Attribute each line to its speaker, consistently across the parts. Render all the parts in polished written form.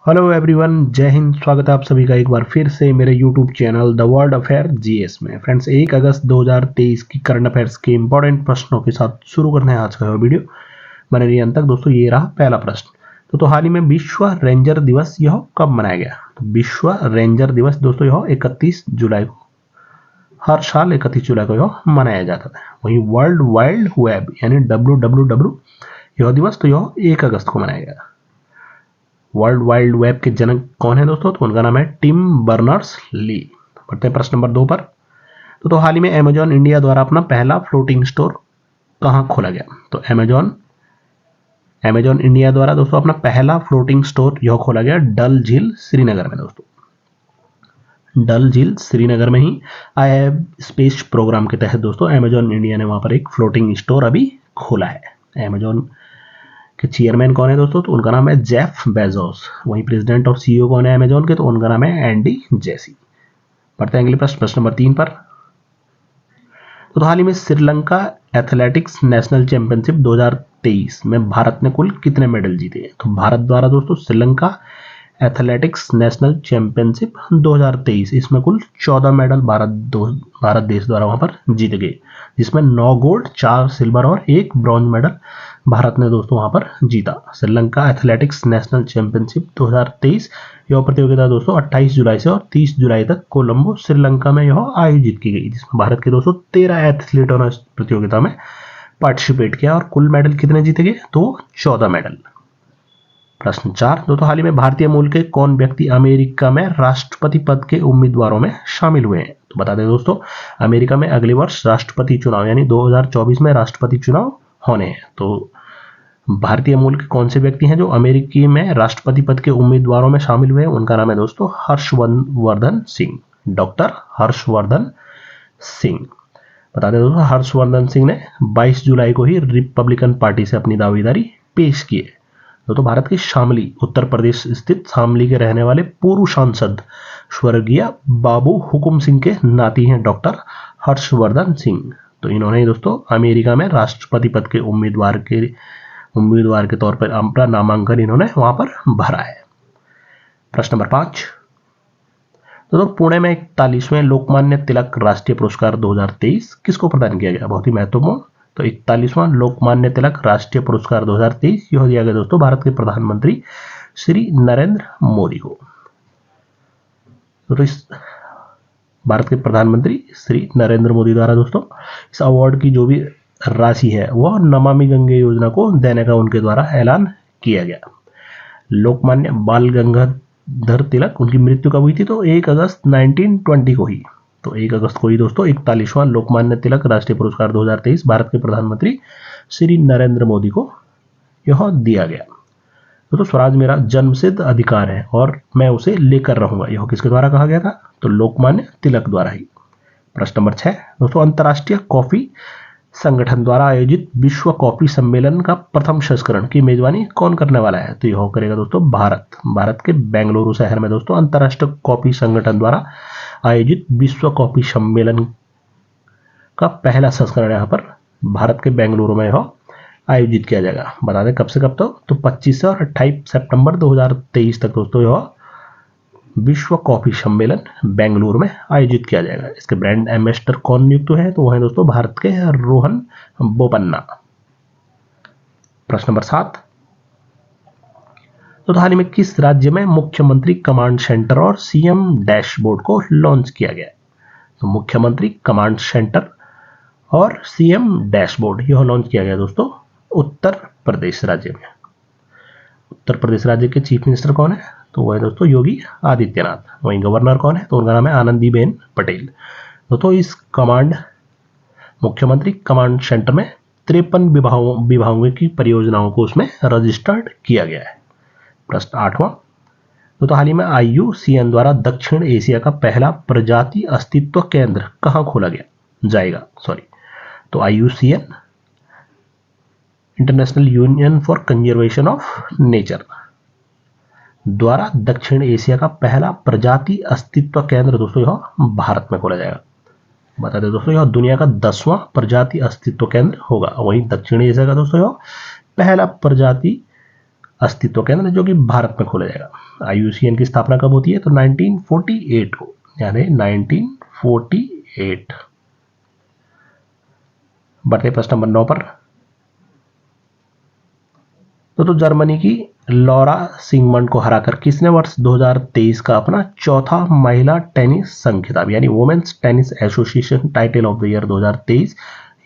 Speaker 1: Hello everyone, जय हिंद। स्वागत है आप सभी का एक बार फिर से मेरे YouTube channel the world affair GS में। फ्रेंड्स, 1 अगस्त 2023 की करंट अफेयर्स के इंपॉर्टेंट प्रश्नों के साथ शुरू करना है आज का वीडियो। बने रहिए अंत तक दोस्तों। ये रहा पहला प्रश्न। तो हाल ही में विश्व रेंजर दिवस यह कब मनाया गया? तो विश्व रेंजर दिवस दोस्तों यह 31 जुलाई को, हर साल 31 जुलाई को यह मनाया जाता है। वहीं वर्ल्ड वाइल्ड वेब यानी WWW यह दिवस तो यह 1 अगस्त को मनाया गया। वर्ल्ड वाइल्ड वेब के जनक कौन है दोस्तों? तो उनका नाम है टिम बर्नर्स ली। बढ़ते हैं प्रश्न नंबर 2 पर। तो हाल ही में अमेजॉन इंडिया द्वारा अपना पहला फ्लोटिंग स्टोर कहां खोला गया? तो अमेजॉन इंडिया द्वारा दोस्तों अपना पहला फ्लोटिंग स्टोर यह खोला गया डल झील श्रीनगर में। दोस्तों डल झील श्रीनगर में ही आई हैव स्पेस प्रोग्राम के तहत दोस्तों अमेजॉन इंडिया ने वहां पर एक फ्लोटिंग स्टोर अभी खोला है। अमेजॉन के चेयरमैन कौन है दोस्तों? तो उनका नाम है जेफ बेजोस। वहीं प्रेसिडेंट और सीईओ कौन है अमेजॉन के? तो उनका नाम है एंडी जेसी। पढ़ते हैं अगले प्रश्न नंबर 3 पर। तो हाल ही में श्रीलंका एथलेटिक्स नेशनल चैंपियनशिप 2023 में भारत ने कुल कितने मेडल जीते? तो भारत द्वारा दोस्तों श्रीलंका एथलेटिक्स नेशनल चैंपियनशिप 2023 इसमें कुल 14 मेडल भारत देश द्वारा वहां पर जीते गए, जिसमें 9 गोल्ड, 4 सिल्वर और 1 ब्रॉन्ज मेडल भारत ने दोस्तों वहां पर जीता। श्रीलंका एथलेटिक्स नेशनल चैंपियनशिप 2023 यह प्रतियोगिता दोस्तों 28 जुलाई से और 30 जुलाई तक कोलंबो श्रीलंका में यह आयोजित की गई, जिसमें भारत के दोस्तों 13 एथलीटों ने इस प्रतियोगिता में पार्टिसिपेट किया और कुल मेडल कितने जीते गए? तो 14 मेडल। प्रश्न 4। दोस्तों हाल ही में भारतीय मूल के कौन व्यक्ति अमेरिका में राष्ट्रपति पद के उम्मीदवारों में शामिल हुए हैं? तो बता दें दोस्तों, अमेरिका में अगले वर्ष राष्ट्रपति चुनाव यानी 2024 में राष्ट्रपति चुनाव होने हैं। तो भारतीय मूल के कौन से व्यक्ति हैं जो अमेरिकी में राष्ट्रपति पद के उम्मीदवारों में शामिल हुए हैं? उनका नाम है दोस्तों हर्षवर्धन सिंह, डॉक्टर हर्षवर्धन सिंह। बता दें दोस्तों, हर्षवर्धन सिंह ने 22 जुलाई को ही रिपब्लिकन पार्टी से अपनी दावेदारी पेश की है। तो भारत के शामली, उत्तर प्रदेश स्थित शामली के रहने वाले पूर्व सांसद स्वर्गीय बाबू हुकुम सिंह के नाती हैं डॉक्टर हर्षवर्धन सिंह। तो इन्होंने दोस्तों अमेरिका में राष्ट्रपति पद के उम्मीदवार के तौर पर अपना नामांकन इन्होंने वहां पर भरा है। प्रश्न नंबर 5। तो पुणे में 41वें लोकमान्य तिलक राष्ट्रीय पुरस्कार 2023 किसको प्रदान किया गया? बहुत ही महत्वपूर्ण। तो 41वां लोकमान्य तिलक राष्ट्रीय पुरस्कार 2023 यह दिया गया दोस्तों भारत के प्रधानमंत्री श्री नरेंद्र मोदी को। तो इस भारत के प्रधानमंत्री श्री नरेंद्र मोदी द्वारा दोस्तों इस अवार्ड की जो भी राशि है वह नमामि गंगे योजना को देने का उनके द्वारा ऐलान किया गया। लोकमान्य बाल गंगाधर तिलक, उनकी मृत्यु कब हुई थी? तो 1 अगस्त 1920 को ही। तो 1 अगस्त को ही दोस्तों 41वां लोकमान्य तिलक राष्ट्रीय पुरस्कार 2023 भारत के प्रधानमंत्री श्री नरेंद्र मोदी को यह दिया गया। तो स्वराज मेरा जन्मसिद्ध अधिकार है और मैं उसे लेकर रहूंगा, यह किसके द्वारा कहा गया था? तो लोकमान्य तिलक द्वारा ही। प्रश्न नंबर 6। दोस्तों अंतर्राष्ट्रीय कॉफी संगठन द्वारा आयोजित विश्व कॉफी सम्मेलन का प्रथम संस्करण की मेजबानी कौन करने वाला है? तो यह करेगा दोस्तों भारत के बेंगलुरु शहर में दोस्तों अंतर्राष्ट्रीय कॉफी संगठन द्वारा आयोजित विश्व कॉफी सम्मेलन का पहला संस्करण यहाँ पर भारत के बेंगलुरु में यह आयोजित किया जाएगा। बता दें कब से कब तक? तो 25 से और 28 सितंबर 2023 तक दोस्तों यह विश्व कॉफी सम्मेलन बेंगलुरु में आयोजित किया जाएगा। इसके ब्रांड एम्बेसडर कौन नियुक्त हुए हैं? तो वह है दोस्तों भारत के रोहन बोपन्ना। प्रश्न नंबर 7। तो हाल ही में किस राज्य में मुख्यमंत्री कमांड सेंटर और सीएम डैशबोर्ड को लॉन्च किया गया? तो मुख्यमंत्री कमांड सेंटर और सीएम डैशबोर्ड यह लॉन्च किया गया दोस्तों उत्तर प्रदेश राज्य में। उत्तर प्रदेश राज्य के चीफ मिनिस्टर कौन है? तो वह है दोस्तों योगी आदित्यनाथ। वहीं गवर्नर कौन है? तो उनका नाम है आनंदीबेन पटेल। दोस्तों इस मुख्यमंत्री कमांड सेंटर में 53 विभागों की परियोजनाओं को उसमें रजिस्टर्ड किया गया है। प्रश्न 8वां। तो हाल ही में IUCN द्वारा दक्षिण एशिया का पहला प्रजाति अस्तित्व केंद्र कहां खोला जाएगा? तो IUCN international union for conservation of nature द्वारा दक्षिण एशिया का पहला प्रजाति अस्तित्व केंद्र दोस्तों यह भारत में खोला जाएगा। बता दें दोस्तों यह दुनिया का 10वां प्रजाति अस्तित्व केंद्र होगा। वहीं दक्षिण एशिया का दोस्तों यह पहला प्रजाति अस्तित्व केंद्र जो कि भारत में खोला जाएगा। IUCN की स्थापना कब होती है? तो 1948 को, यानी 1948। बढ़ते प्रश्न नंबर 9 पर। तो जर्मनी की लॉरा सिगमंड को हराकर किसने वर्ष 2023 का अपना चौथा महिला टेनिस संघ खिताब यानी Women's Tennis Association title of the year 2023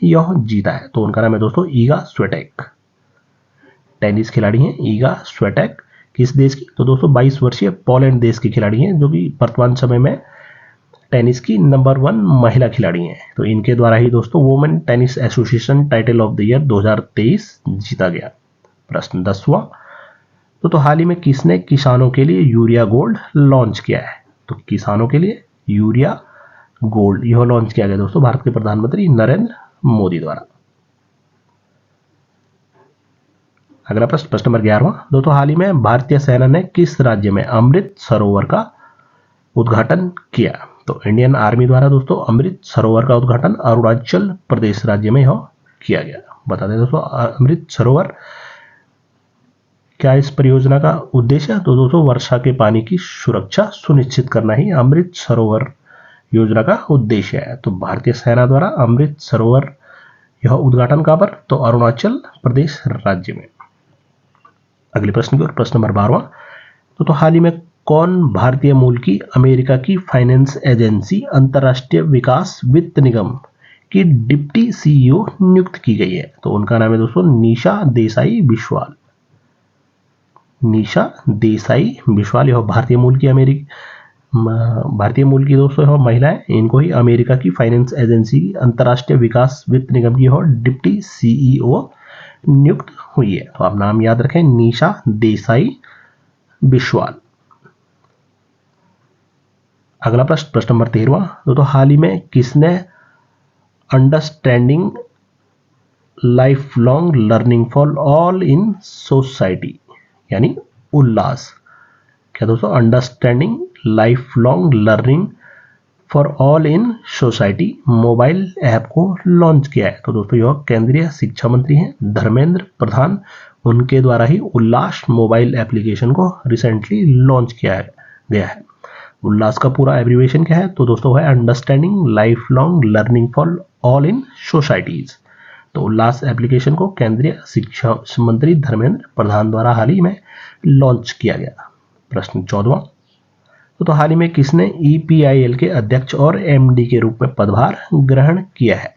Speaker 1: यह जीता है? तो उनका नाम है दोस्तों ईगा स्विएटेक। टेनिस खिलाड़ी हैं ईगा स्विएटेक। किस देश की? तो दोस्तों 22 वर्षीय पोलैंड देश की खिलाड़ी हैं, जो कि वर्तमान समय में टेनिस की नंबर 1 महिला खिलाड़ी हैं। तो इनके द्वारा ही दोस्तों women tennis Association title of the year 2023 जीता गया। प्रश्न 10वां। तो हाल ही में किसने किसानों के लिए यूरिया गोल्ड लॉन्च किया है? तो किसानों के लिए यूरिया गोल्ड यह लॉन्च किया गया दोस्तों भारत के प्रधानमंत्री नरेंद्र मोदी द्वारा। अगला प्रश्न, प्रश्न नंबर 11वां। दोस्तों हाल ही में भारतीय सेना ने किस राज्य में अमृत सरोवर का उद्घाटन किया? तो इंडियन आर्मी द्वारा दोस्तों अमृत सरोवर का उद्घाटन अरुणाचल प्रदेश राज्य में यह किया गया। बता दें दोस्तों अमृत सरोवर क्या इस परियोजना का उद्देश्य है? तो दोस्तों वर्षा के पानी की सुरक्षा सुनिश्चित करना ही अमृत सरोवर योजना का उद्देश्य है। तो भारतीय सेना द्वारा अमृत सरोवर यह उद्घाटन कहां पर? तो अरुणाचल प्रदेश राज्य में। अगले प्रश्न की ओर, प्रश्न नंबर 12वां। तो हाल ही में कौन भारतीय मूल की अमेरिका की फाइनेंस एजेंसी अंतरराष्ट्रीय विकास वित्त निगम की डिप्टी CEO नियुक्त की गई है? तो उनका नाम है दोस्तों निशा देसाई बिस्वाल। निशा देसाई बिस्वाल यह भारतीय मूल की दोस्तों यह महिला है। इनको ही अमेरिका की फाइनेंस एजेंसी अंतरराष्ट्रीय विकास वित्त निगम की यह डिप्टी CEO नियुक्त हुई है। तो आप नाम याद रखें निशा देसाई बिस्वाल। अगला प्रश्न, प्रश्न नंबर 13वां। तो हाल ही में किसने understanding life long learning for all in society यानी उल्लास, क्या दोस्तों understanding life long learning for all in society mobile app को लॉन्च किया है? तो दोस्तों यह केंद्रीय शिक्षा मंत्री हैं धर्मेंद्र प्रधान। उनके द्वारा ही उल्लास मोबाइल एप्लीकेशन को रिसेंटली लॉन्च किया गया है। उल्लास का पूरा एब्रीविएशन क्या है? तो दोस्तों है understanding life long learning for all in societies. तो उल्लास एप्लीकेशन को केंद्रीय शिक्षा मंत्री धर्मेंद्र प्रधान द्वारा हाल ही में लॉन्च किया गया। प्रश्न 14वां। तो हाल ही में किसने EPIL के अध्यक्ष और MD के रूप में पदभार ग्रहण किया है?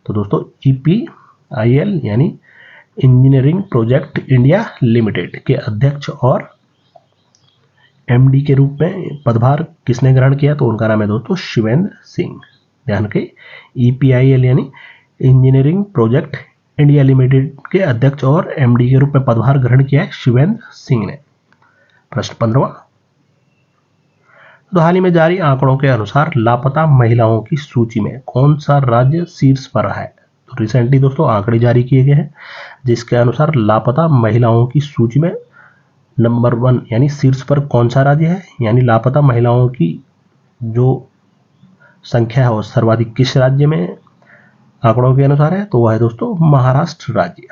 Speaker 1: तो दोस्तों EPIL यानी इंजीनियरिंग प्रोजेक्ट इंडिया लिमिटेड के अध्यक्ष और MD के रूप में पदभार किसने ग्रहण किया? तो उनका नाम है दोस्तों शिवेंद्र सिंह। ध्यान के EPIL यानी इंजीनियरिंग प्रोजेक्ट इंडिया लिमिटेड के अध्यक्ष और MD के रूप में पदभार ग्रहण किया है शिवेंद्र सिंह ने। प्रश्न 15वां। तो हाल ही में जारी आंकड़ों के अनुसार लापता महिलाओं की सूची में कौन सा राज्य शीर्ष पर रहा है? तो रिसेंटली दोस्तों आंकड़े जारी किए गए हैं जिसके अनुसार लापता महिलाओं की सूची में नंबर 1 यानी शीर्ष पर कौन सा राज्य है, यानी लापता महिलाओं की जो संख्या है वो सर्वाधिक किस राज्य में आंकड़ों के अनुसार है? तो वह है दोस्तों महाराष्ट्र राज्य।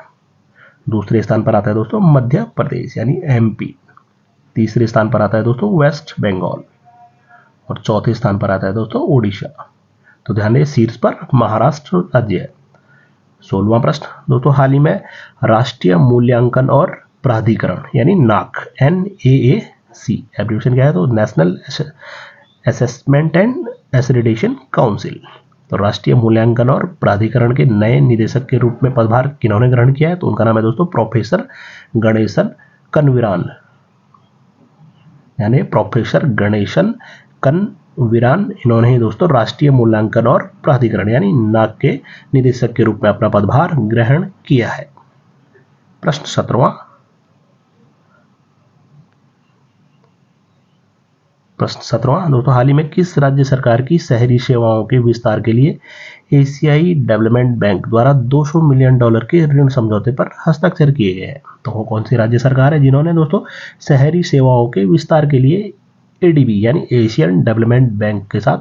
Speaker 1: दूसरे स्थान पर आता है दोस्तों मध्य प्रदेश यानी MP। तीसरे स्थान पर आता है दोस्तों वेस्ट बंगाल और चौथे स्थान पर आता है दोस्तों उड़ीसा। तो ध्यान दें शीर्ष पर महाराष्ट्र राज्य है। 16वां प्रश्न। दोस्तों हाल ही में राष्ट्रीय मूल्यांकन और प्राधिकरण यानी NAAC NAAC एब्रिविएशन क्या है? तो national assessment and accreditation council. तो राष्ट्रीय मूल्यांकन और प्राधिकरण के नए निदेशक के रूप में पदभार किन्होंने ग्रहण किया है? तो उनका नाम है दोस्तों प्रोफेसर गणेशन कनविरान, यानी प्रोफेसर गणेशन कनविरान। इन्होंने ही दोस्तों राष्ट्रीय मूल्यांकन और प्राधिकरण यानी NAAC के निदेशक के रूप में अपना पदभार ग्रहण किया है। प्रश्न 17वां। प्रश्न 17वां। दोस्तों हाल ही में किस राज्य सरकार की शहरी सेवाओं के विस्तार के लिए एशियाई डेवलपमेंट बैंक द्वारा $200 मिलियन के ऋण समझौते पर हस्ताक्षर किए गए हैं? तो वो कौन सी राज्य सरकार है जिन्होंने दोस्तों शहरी सेवाओं के विस्तार के लिए ADB यानी एशियन डेवलपमेंट बैंक के साथ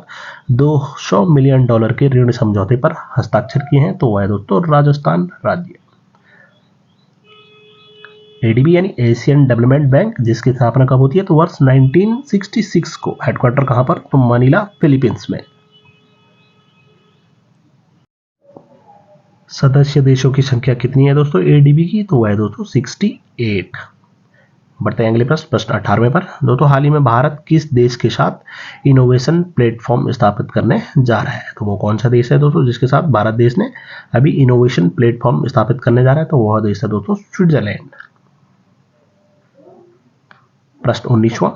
Speaker 1: $200 मिलियन के ऋण समझौते पर हस्ताक्षर किए हैं? तो वह है दोस्तों राजस्थान राज्य। एडीबी यानी एशियन डेवलपमेंट बैंक, जिसकी स्थापना कब होती है? तो वर्ष 1966 को। हेडक्वार्टर कहां पर? तो मनीला, फिलीपींस में। सदस्य देशों की संख्या कितनी है दोस्तों एडीबी की? तो वह है दोस्तों 68। बढ़ते हैं अगले प्रश्न 18वें पर। दोस्तों हाल ही में भारत किस देश के साथ इनोवेशन प्लेटफॉर्म स्थापित करने जा रहा है? तो वो कौन सा देश है दोस्तों जिसके साथ भारत देश ने अभी इनोवेशन प्लेटफॉर्म स्थापित करने जा रहा है? तो वह देश है दोस्तों स्विट्जरलैंड। प्रश्न 19वां।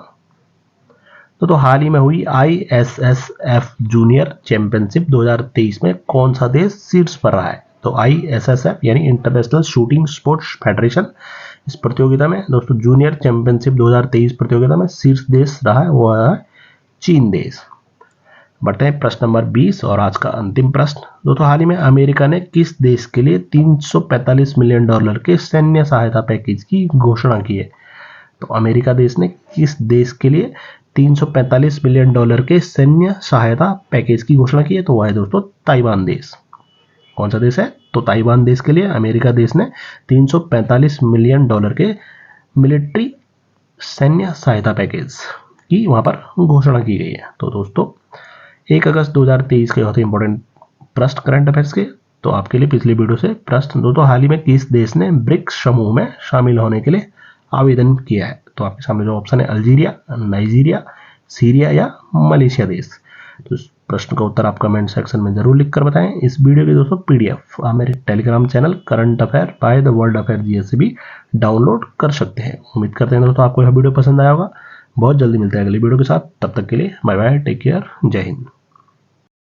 Speaker 1: तो हाल ही में हुई ISSF जूनियर चैंपियनशिप 2023 में कौन सा देश शीर्ष पर रहा है? तो ISSF यानी इंटरनेशनल शूटिंग स्पोर्ट्स फेडरेशन, इस प्रतियोगिता में दोस्तों जूनियर चैंपियनशिप 2023 प्रतियोगिता में शीर्ष देश रहा है वो है चीन देश। बढ़ते हैं प्रश्न नंबर 20 और आज का अंतिम प्रश्न। दोस्तों हाल ही में अमेरिका ने किस देश के लिए $345 मिलियन के सैन्य सहायता पैकेज की घोषणा की है? तो अमेरिका देश ने किस देश के लिए $345 मिलियन के सैन्य सहायता पैकेज की घोषणा की है? तो वह है दोस्तों ताइवान देश। कौन सा देश है? तो ताइवान देश के लिए अमेरिका देश ने $345 मिलियन के मिलिट्री सैन्य सहायता पैकेज की वहां पर घोषणा की गई है। तो दोस्तों 1 अगस्त 2023 के बहुत इंपॉर्टेंट प्रश्न करंट अफेयर्स के तो आपके लिए पिछली वीडियो से प्रश्न। दोस्तों हाल ही में किस देश ने ब्रिक्स समूह में शामिल होने के लिए आवेदन किया है? तो आपके सामने जो ऑप्शन है अल्जीरिया, नाइजीरिया, सीरिया या मलेशिया देश। तो इस प्रश्न का उत्तर आप कमेंट सेक्शन में जरूर लिखकर बताएं। इस वीडियो की दोस्तों PDF आप मेरे Telegram channel current affair by the world affair GS से भी डाउनलोड कर सकते हैं। उम्मीद करते हैं दोस्तों आपको यह वीडियो पसंद आया होगा। बहुत जल्दी मिलते हैं अगली वीडियो के साथ, तब तक के लिए बाय बाय, टेक केयर, जय हिंद।